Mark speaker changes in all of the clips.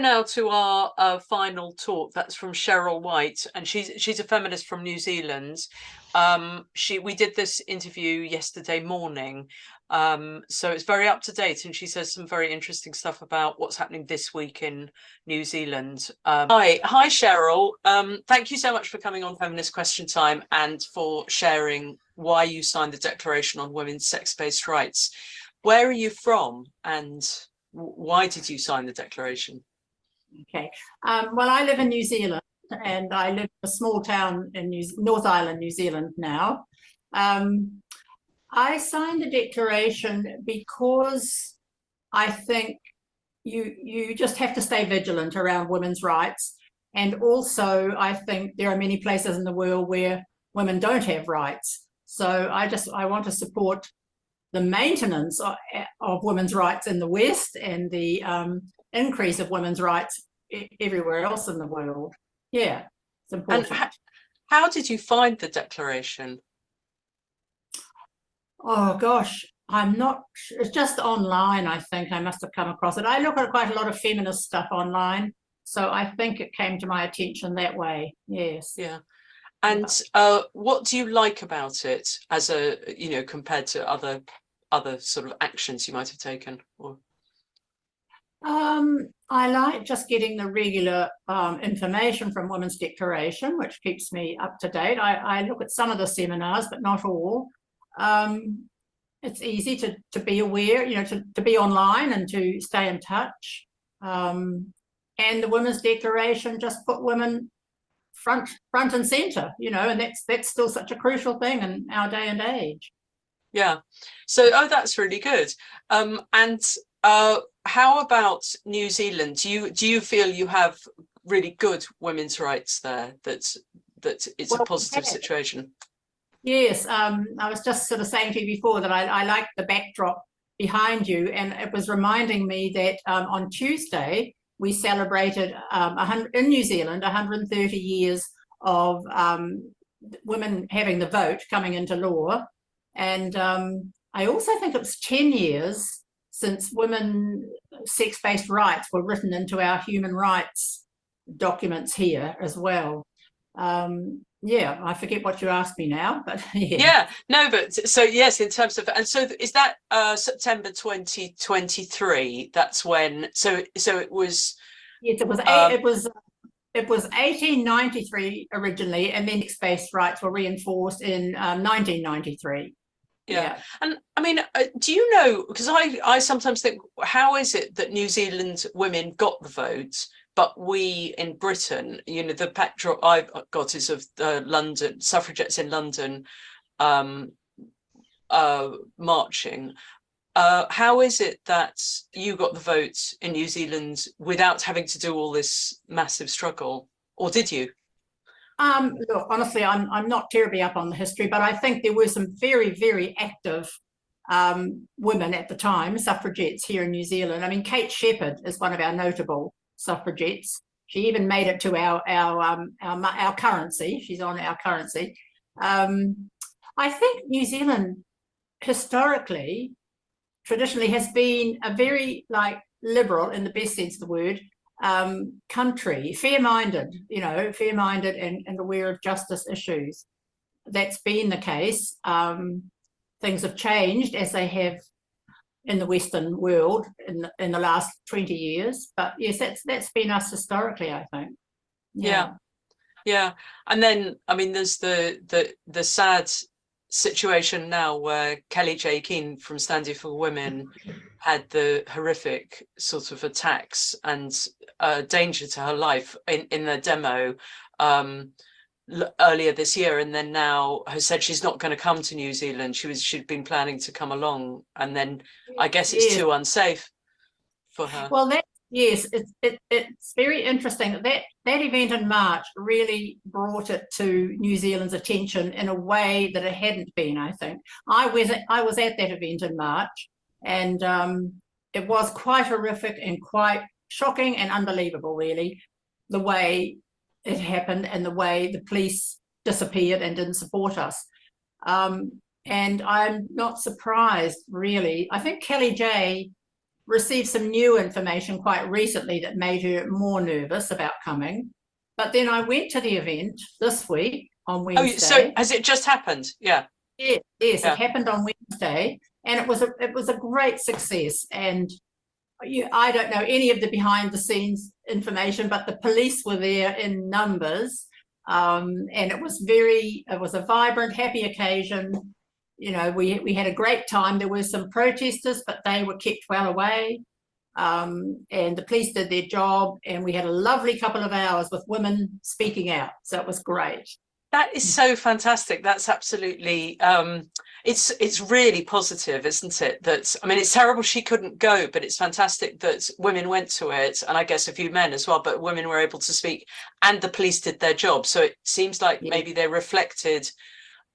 Speaker 1: now to our final talk. That's from Sheryl White, and she's a feminist from New Zealand. We did this interview yesterday morning, so it's very up to date, and she says some very interesting stuff about what's happening this week in New Zealand. Hi, Sheryl. Thank you so much for coming on Feminist Question Time and for sharing why you signed the Declaration on Women's Sex-Based Rights. Where are you from, and why did you sign the declaration?
Speaker 2: Okay, well, I live in New Zealand, and I live in a small town in North Island, New Zealand now. I signed the declaration because I think you just have to stay vigilant around women's rights. And also, I think there are many places in the world where women don't have rights. So I want to support the maintenance of women's rights in the West and the increase of women's rights everywhere else in the world. Yeah, it's important.
Speaker 1: And how did you find the declaration?
Speaker 2: Oh gosh, I'm not, it's just online. I think I must have come across it. I look at quite a lot of feminist stuff online, so I think it came to my attention that way. Yes.
Speaker 1: Yeah. And what do you like about it as a, compared to other sort of actions you might have taken? Or
Speaker 2: I like just getting the regular information from Women's Declaration, which keeps me up to date. I look at some of the seminars, but not all. It's easy to be aware, to be online and to stay in touch. And the Women's Declaration just put women front and center, and that's still such a crucial thing in our day and age.
Speaker 1: Yeah. So, that's really good. And how about New Zealand? Do you feel you have really good women's rights there? That it's a positive situation?
Speaker 2: Yes. I was just sort of saying to you before that I like the backdrop behind you, and it was reminding me that on Tuesday we celebrated in New Zealand 130 years of women having the vote coming into law. And I also think it was 10 years since women sex-based rights were written into our human rights documents here as well. Yeah, I forget what you asked me now, but
Speaker 1: yeah. No, but so yes, in terms of, and so is that September 2023? That's when. So it was.
Speaker 2: Yes, it was 1893 originally, and then sex-based rights were reinforced in 1993.
Speaker 1: Yeah. And I mean, do you know, because I sometimes think, how is it that New Zealand women got the vote, but we in Britain, the backdrop I've got is of London suffragettes in London marching. How is it that you got the vote in New Zealand without having to do all this massive struggle, or did you?
Speaker 2: Look, honestly, I'm not terribly up on the history, but I think there were some very, very active women at the time, suffragettes here in New Zealand. I mean, Kate Shepherd is one of our notable suffragettes. She even made it to our currency. She's on our currency. I think New Zealand historically, traditionally, has been a very liberal, in the best sense of the word, country, fair-minded, fair-minded and aware of justice issues. That's been the case. Things have changed as they have in the Western world in the last 20 years. But yes, that's been us historically, I think.
Speaker 1: Yeah. And then, I mean, there's the sad situation now where Kelly J. Keane from Standing for Women had the horrific sort of attacks and danger to her life in the demo earlier this year, and then now has said she's not going to come to New Zealand. She'd been planning to come along, and then I guess it's too unsafe for her.
Speaker 2: Well, yes, it's very interesting. That event in March really brought it to New Zealand's attention in a way that it hadn't been, I think. I was at that event in March, and it was quite horrific and quite shocking and unbelievable, really, the way it happened and the way the police disappeared and didn't support us. And I'm not surprised, really. I think Kelly J received some new information quite recently that made her more nervous about coming. But then I went to the event this week on Wednesday.
Speaker 1: Oh, so has it just happened? Yeah.
Speaker 2: Yes, it happened on Wednesday, and it was a great success. And I don't know any of the behind the scenes information, but the police were there in numbers, and it was a vibrant, happy occasion. You know, we had a great time. There were some protesters, but they were kept well away. And the police did their job, and we had a lovely couple of hours with women speaking out. So it was great.
Speaker 1: That is so fantastic. That's absolutely, it's really positive, isn't it? That, I mean, it's terrible she couldn't go, but it's fantastic that women went to it, and I guess a few men as well, but women were able to speak and the police did their job. So it seems like maybe they reflected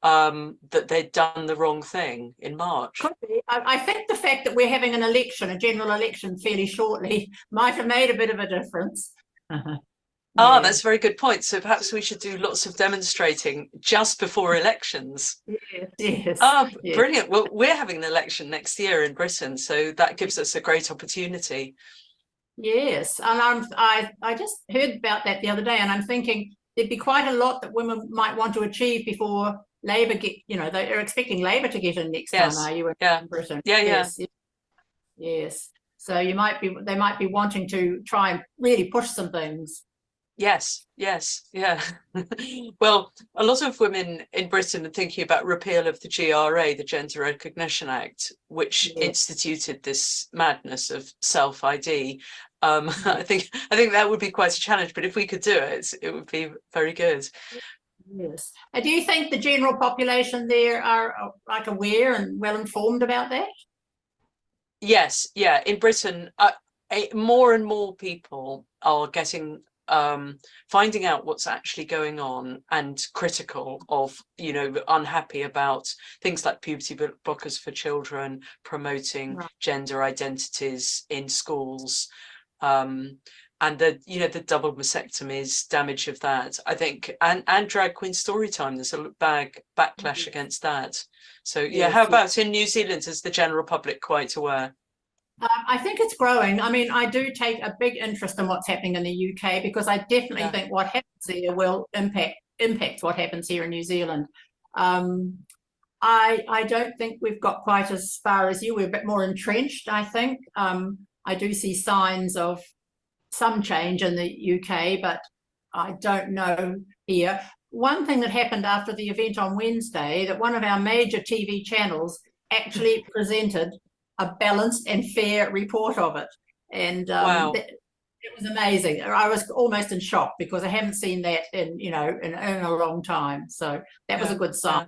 Speaker 1: that they'd done the wrong thing in March.
Speaker 2: Could be. I think the fact that we're having an election, a general election fairly shortly, might have made a bit of a difference.
Speaker 1: Ah, that's a very good point. So perhaps we should do lots of demonstrating just before elections.
Speaker 2: Yes.
Speaker 1: Oh, brilliant. Well, we're having an election next year in Britain, so that gives us a great opportunity. Yes,
Speaker 2: and I just heard about that the other day, and I'm thinking there'd be quite a lot that women might want to achieve before Labour get, you know, they're expecting Labour to get in next time, are you, in Britain? Yes. So they might be wanting to try and really push some things.
Speaker 1: Yes. Well, a lot of women in Britain are thinking about repeal of the GRA, the Gender Recognition Act, which instituted this madness of self-ID. I think that would be quite a challenge, but if we could do it, it would be very good.
Speaker 2: Yes. Do you think the general population there are like aware and well informed about that?
Speaker 1: Yes, in Britain, more and more people are getting finding out what's actually going on and critical of, you know, unhappy about things like puberty blockers for children, promoting gender identities in schools, and the double mastectomies, damage of that, I think, and drag queen story time, there's a backlash against that. So how about in New Zealand? Is the general public quite aware?
Speaker 2: I think it's growing. I mean, I do take a big interest in what's happening in the UK, because I definitely think what happens there will impact what happens here in New Zealand. I don't think we've got quite as far as you. We're a bit more entrenched, I think. I do see signs of some change in the UK, but I don't know here. One thing that happened after the event on Wednesday, that one of our major TV channels actually presented a balanced and fair report of it, and it was amazing. I was almost in shock, because I haven't seen that in a long time. So that was a good sign.